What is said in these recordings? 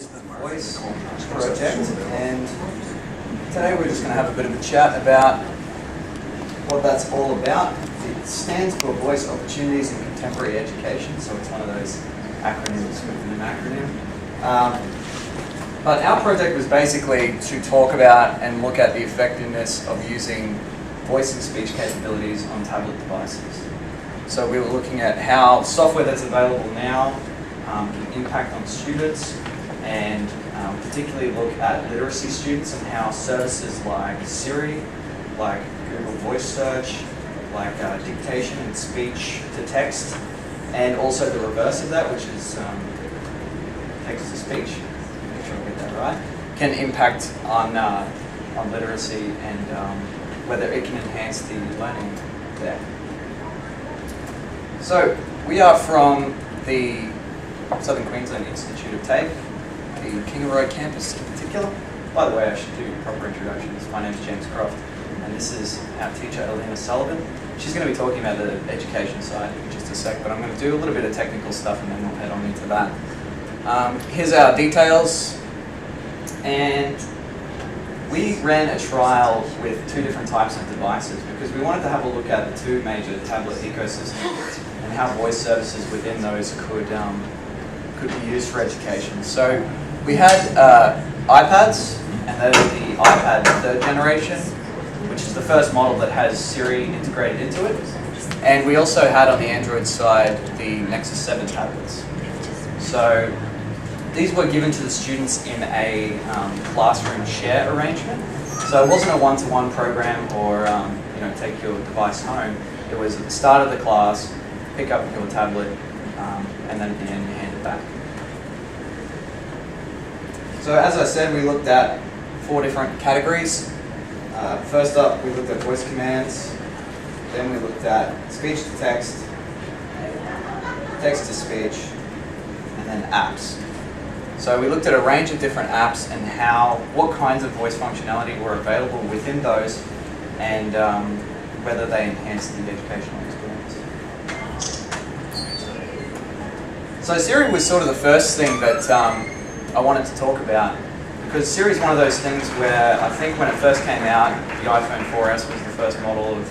is the V.O.I.C.E project, and today we're just going to have a bit of a chat about what that's all about. It stands for Voice Opportunities in Contemporary Education, so it's one of those acronyms within an acronym. But our project was basically to talk about and look at the effectiveness of using voice and speech capabilities on tablet devices. So we were looking at how software that's available now can impact on students, and particularly look at literacy students and how services like Siri, like Google Voice Search, like dictation and speech to text, and also the reverse of that, which is text to speech, make sure I get that right, can impact on literacy and whether it can enhance the learning there. So we are from the Southern Queensland Institute of TAFE, the Kingaroy campus in particular. By the way, I should do proper introductions. My name is James Croft, and this is our teacher, Elena Sullivan. She's going to be talking about the education side in just a sec, but I'm going to do a little bit of technical stuff and then we'll head on into that. Here's our details, and we ran a trial with two different types of devices because we wanted to have a look at the two major tablet ecosystems and how voice services within those could be used for education. So we had iPads, and they're the iPad 3rd generation, which is the first model that has Siri integrated into it. And we also had on the Android side the Nexus 7 tablets. So these were given to the students in a classroom share arrangement. So it wasn't a one-to-one program or take your device home. It was at the start of the class, pick up your tablet, and then at the end you hand it back. So as I said, we looked at 4 different categories. First up, we looked at voice commands. Then we looked at speech to text, text to speech, and then apps. So we looked at a range of different apps and what kinds of voice functionality were available within those, and whether they enhanced the educational experience. So Siri was sort of the first thing that I wanted to talk about, because Siri is one of those things where I think when it first came out, the iPhone 4S was the first model of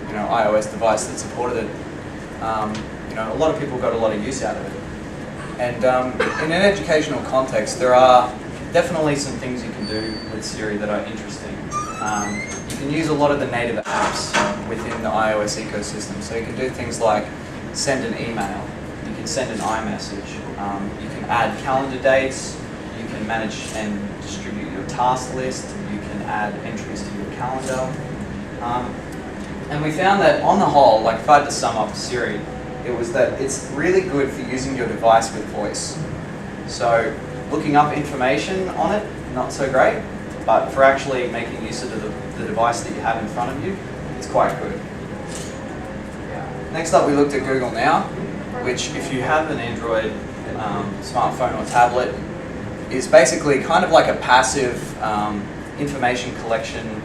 iOS device that supported it. A lot of people got a lot of use out of it. And in an educational context, there are definitely some things you can do with Siri that are interesting. You can use a lot of the native apps within the iOS ecosystem. So you can do things like send an email, you can send an iMessage, you can add calendar dates, you can manage and distribute your task list, you can add entries to your calendar. And we found that on the whole, like if I had to sum up Siri, it was that it's really good for using your device with voice. So looking up information on it, not so great, but for actually making use of the device that you have in front of you, it's quite good. Next up, we looked at Google Now, which if you have an Android smartphone or tablet, is basically kind of like a passive information collection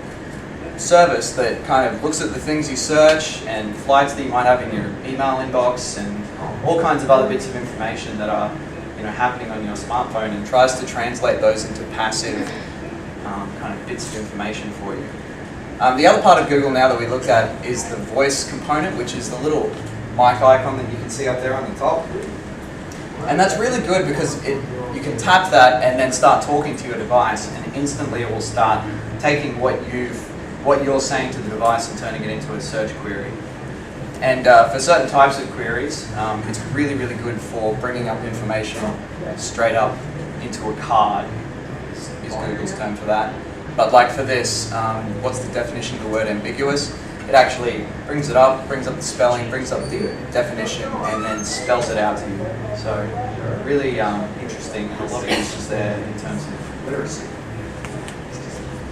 service that kind of looks at the things you search and flags that you might have in your email inbox and all kinds of other bits of information that are happening on your smartphone, and tries to translate those into passive kind of bits of information for you. The other part of Google Now that we looked at is the voice component, which is the little mic icon that you can see up there on the top. And that's really good because you can tap that and then start talking to your device, and instantly it will start taking what you're saying to the device and turning it into a search query. And for certain types of queries, it's really, really good for bringing up information straight up into a card, is Google's term for that. But like for this, what's the definition of the word ambiguous? It actually brings it up, brings up the spelling, brings up the definition, and then spells it out to you. So really interesting, and a lot of uses there in terms of literacy.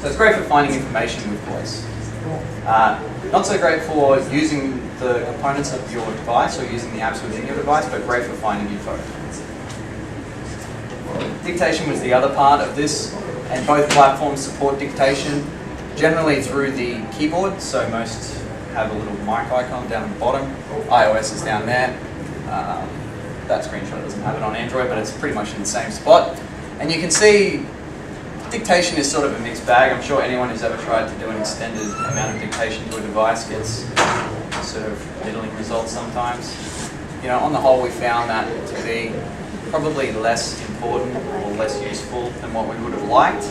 So it's great for finding information with voice. Not so great for using the components of your device or using the apps within your device, but great for finding info. Dictation was the other part of this, and both platforms support dictation, generally through the keyboard. So most have a little mic icon down the bottom. iOS is down there. That screenshot doesn't have it on Android, but it's pretty much in the same spot. And you can see dictation is sort of a mixed bag. I'm sure anyone who's ever tried to do an extended amount of dictation to a device gets sort of middling results sometimes. You know, on the whole, we found that to be probably less important or less useful than what we would have liked.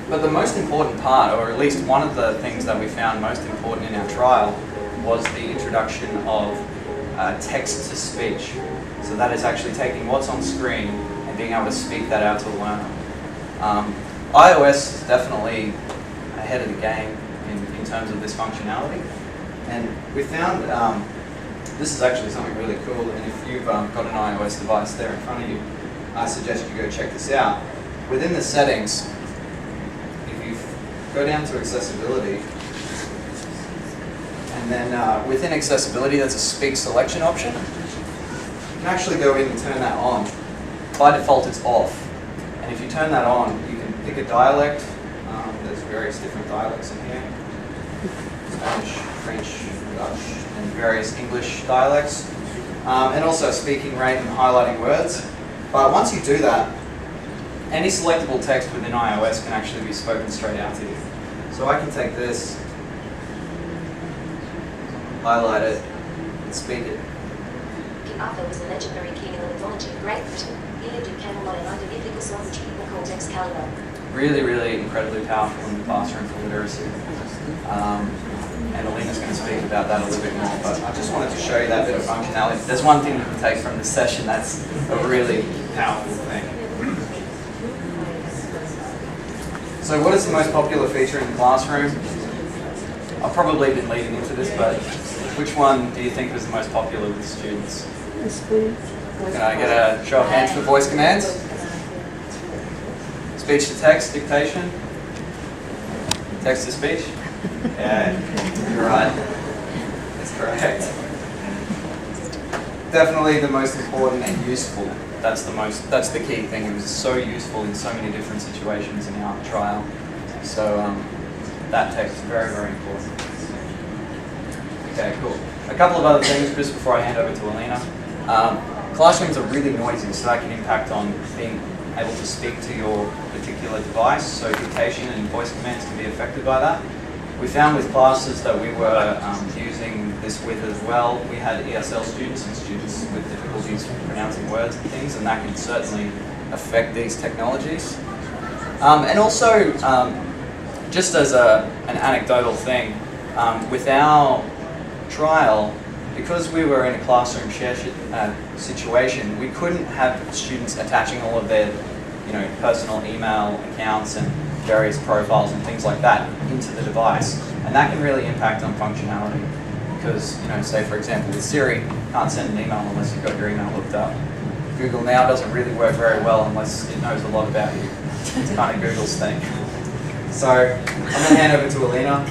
But the most important part, or at least one of the things that we found most important in our trial, was the introduction of text-to-speech. So that is actually taking what's on screen and being able to speak that out to the learner. iOS is definitely ahead of the game in terms of this functionality. And we found this is actually something really cool, and if you've got an iOS device there in front of you, I suggest you go check this out. Within the settings, if you go down to accessibility, and then within accessibility there's a speak selection option. You can actually go in and turn that on. By default it's off, and if you turn that on, you can pick a dialect. There's various different dialects in here. Spanish, French, Dutch, and various English dialects, and also speaking rate and highlighting words. But once you do that, any selectable text within iOS can actually be spoken straight out to you. So I can take this, highlight it, and speak it. Arthur was a legendary king in the mythology of Great Britain. He lived in Camelot and under biblical songs people called Excalibur. Really, really incredibly powerful in the classroom for literacy. And Alina's going to speak about that a little bit more, but I just wanted to show you that bit of functionality. There's one thing you can take from this session that's a really powerful thing. So what is the most popular feature in the classroom? I've probably been leading into this, but which one do you think was the most popular with students? Can I get a show of hands for voice commands? Speech to text, dictation? Text to speech? Yeah, you're right. That's correct. Definitely the most important and useful. That's the key thing. It was so useful in so many different situations in our trial. So that text is very, very important. Okay, cool. A couple of other things just before I hand over to Alina. Classrooms are really noisy, so that can impact on being able to speak to your particular device. So dictation and voice commands can be affected by that. We found with classes that we were using this with as well, we had ESL students and students with difficulties pronouncing words and things, and that can certainly affect these technologies. And also, just as an anecdotal thing, with our trial, because we were in a classroom share situation, we couldn't have students attaching all of their personal email accounts and various profiles and things like that into the device, and that can really impact on functionality because, say for example with Siri, you can't send an email unless you've got your email looked up. Google Now doesn't really work very well unless it knows a lot about you. It's kind of Google's thing. So I'm going to hand over to Alina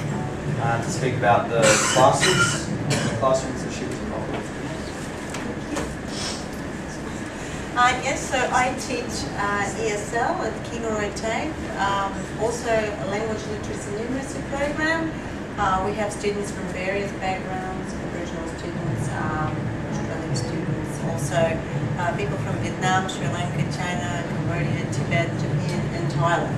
to speak about the classrooms that she was involved with. Yes, so I teach ESL at King or TAFE, also a language literacy numeracy program. We have students from various backgrounds, Aboriginal students, Australian students, also people from Vietnam, Sri Lanka, China, Cambodia, Tibet, Japan and Thailand.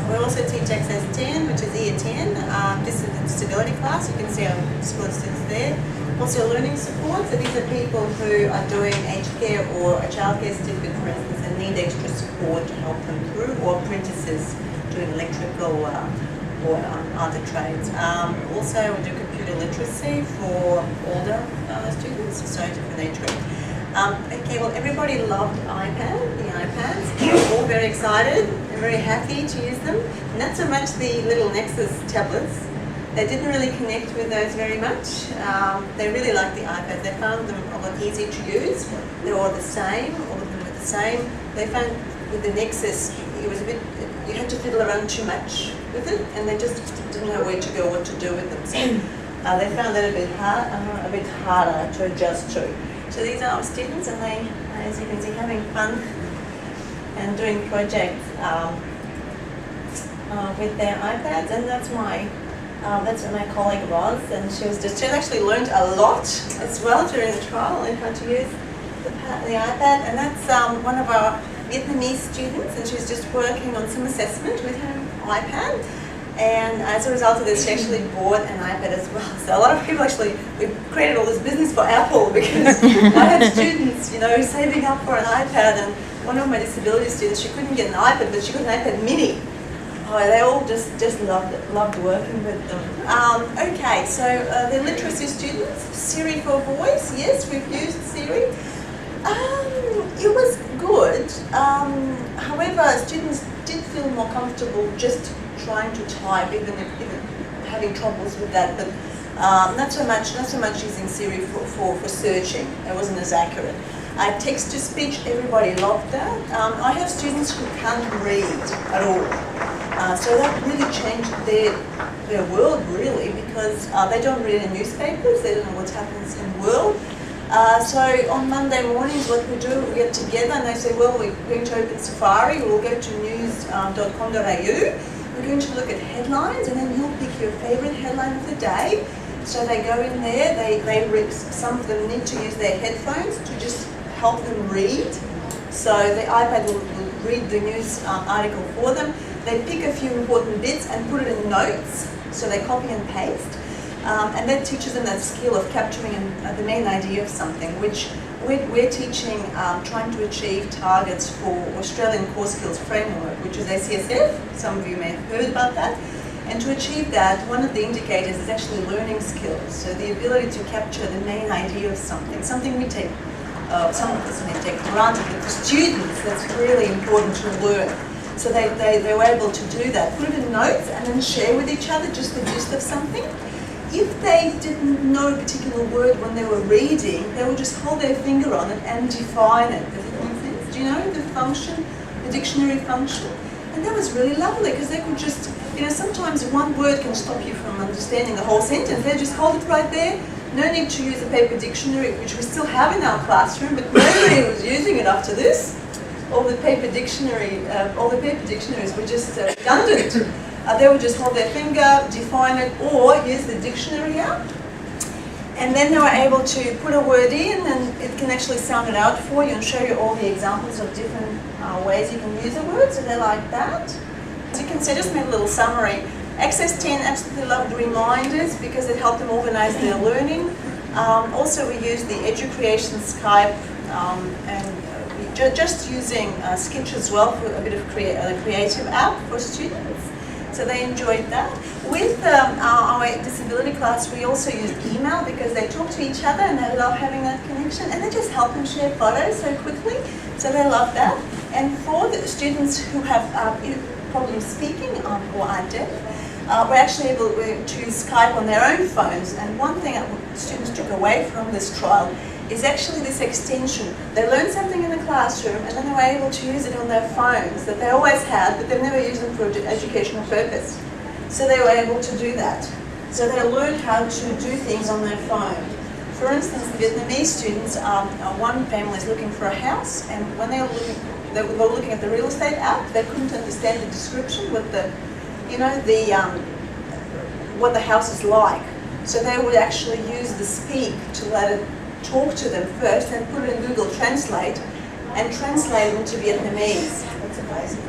We also teach Access 10, which is Year 10, disability class. You can see our disability students there. Also learning support, so these are people who are doing aged care or a childcare certificate, for instance, and need extra support to help them through, or apprentices doing electrical or other trades. Also, we do computer literacy for older students, so different age group. Okay, well, everybody loved the iPads. They were all very excited and very happy to use them. Not so much the little Nexus tablets. They didn't really connect with those very much. They really liked the iPads. They found them a lot easier to use. They were all the same, all of them were the same. They found with the Nexus, it was a bit, you had to fiddle around too much with it, and they just didn't know where to go, what to do with them. So they found that a bit harder to adjust to. So these are our students, and they, as you can see, having fun and doing projects with their iPads, and that's where my colleague was, and she actually learned a lot as well during the trial and how to use the iPad, and that's one of our Vietnamese students, and she's just working on some assessment with her iPad. And as a result of this, she actually bought an iPad as well. So a lot of people actually, we've created all this business for Apple because I have students, you know, saving up for an iPad. And one of my disability students, she couldn't get an iPad, but she got an iPad mini. Oh, they all just loved working with them. Okay, so the literacy students, Siri for voice. Yes, we've used Siri. It was good. However, students did feel more comfortable just trying to type, even having troubles with that. But not so much using Siri for searching. It wasn't as accurate. Text to speech, everybody loved that. I have students who can't read at all. So that really changed their world, really, because they don't read in newspapers, they don't know what happens in the world. So on Monday mornings, what we do, we get together and they say, well, we're going to open Safari, we'll go to news.com.au, we're going to look at headlines, and then you'll pick your favourite headline of the day. So they go in there, they read, some of them need to use their headphones to just help them read. So the iPad will read the news article for them. They pick a few important bits and put it in notes, so they copy and paste. And that teaches them that skill of capturing the main idea of something, which we're teaching, trying to achieve targets for Australian Core Skills Framework, which is ACSF. Some of you may have heard about that. And to achieve that, one of the indicators is actually learning skills. So the ability to capture the main idea of something we take, some of us may take for granted, but for students, that's really important to learn. So they were able to do that, put it in notes and then share with each other just the gist of something. If they didn't know a particular word when they were reading, they would just hold their finger on it and define it. Does it make sense? Do you know the function, the dictionary function? And that was really lovely because they could just, you know, sometimes one word can stop you from understanding the whole sentence. They just hold it right there. No need to use a paper dictionary, which we still have in our classroom, but nobody was using it after this. All the paper dictionaries were just redundant. They would just hold their finger, define it, or use the dictionary app. And then they were able to put a word in, and it can actually sound it out for you and show you all the examples of different ways you can use a word. So they like that. As you can see, I just made a little summary. Access 10 absolutely loved reminders because it helped them organize their learning. Also, we use the EduCreation Skype and just using Sketch as well for a bit of a creative app for students. So they enjoyed that. With our disability class, we also use email because they talk to each other and they love having that connection, and they just help them share photos so quickly. So they love that. And for the students who have problems speaking or are deaf, we're actually able to Skype on their own phones. And one thing that students took away from this trial is actually this extension. They learned something in the classroom and then they were able to use it on their phones that they always had, but they've never used them for educational purpose. So they were able to do that. So they learned how to do things on their phone. For instance, the Vietnamese students, one family is looking for a house, and when they were looking at the real estate app, they couldn't understand the description with the, you know, what the house is like. So they would actually use the Speak to let it talk to them first and put it in Google Translate and translate it into Vietnamese. That's amazing.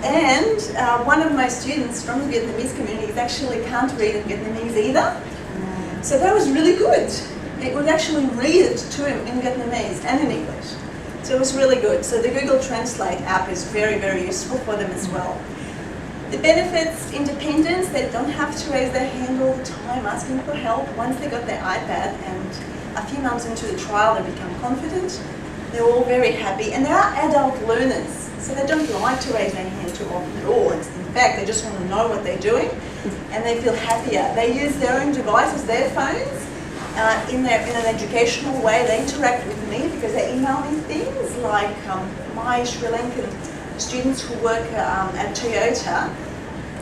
And one of my students from the Vietnamese community actually can't read in Vietnamese either. So that was really good. It would actually read it to him in Vietnamese and in English. So it was really good. So the Google Translate app is very, very useful for them as well. The benefits, independence, they don't have to raise their hand all the time asking for help. Once they got their iPad and a few months into the trial they become confident, they're all very happy. And they are adult learners, so they don't like to raise their hand too often at all. In fact, they just want to know what they're doing and they feel happier. They use their own devices, their phones, in an educational way. They interact with me because they email me things like my Sri Lankan students who work at Toyota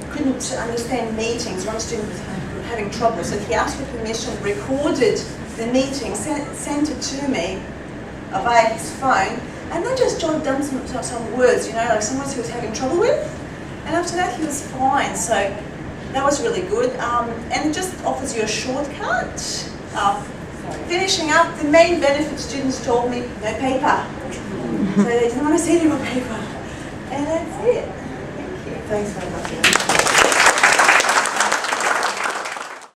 couldn't understand meetings. One student was having trouble, so he asked for permission, recorded the meeting, sent it to me via his phone, and then just jotted down some words, you know, like someone who was having trouble with. And after that, he was fine. So that was really good. And it just offers you a shortcut finishing up, the main benefit students told me, no paper. So they didn't want to see any more paper. And that's it. Thank you. Thanks very much.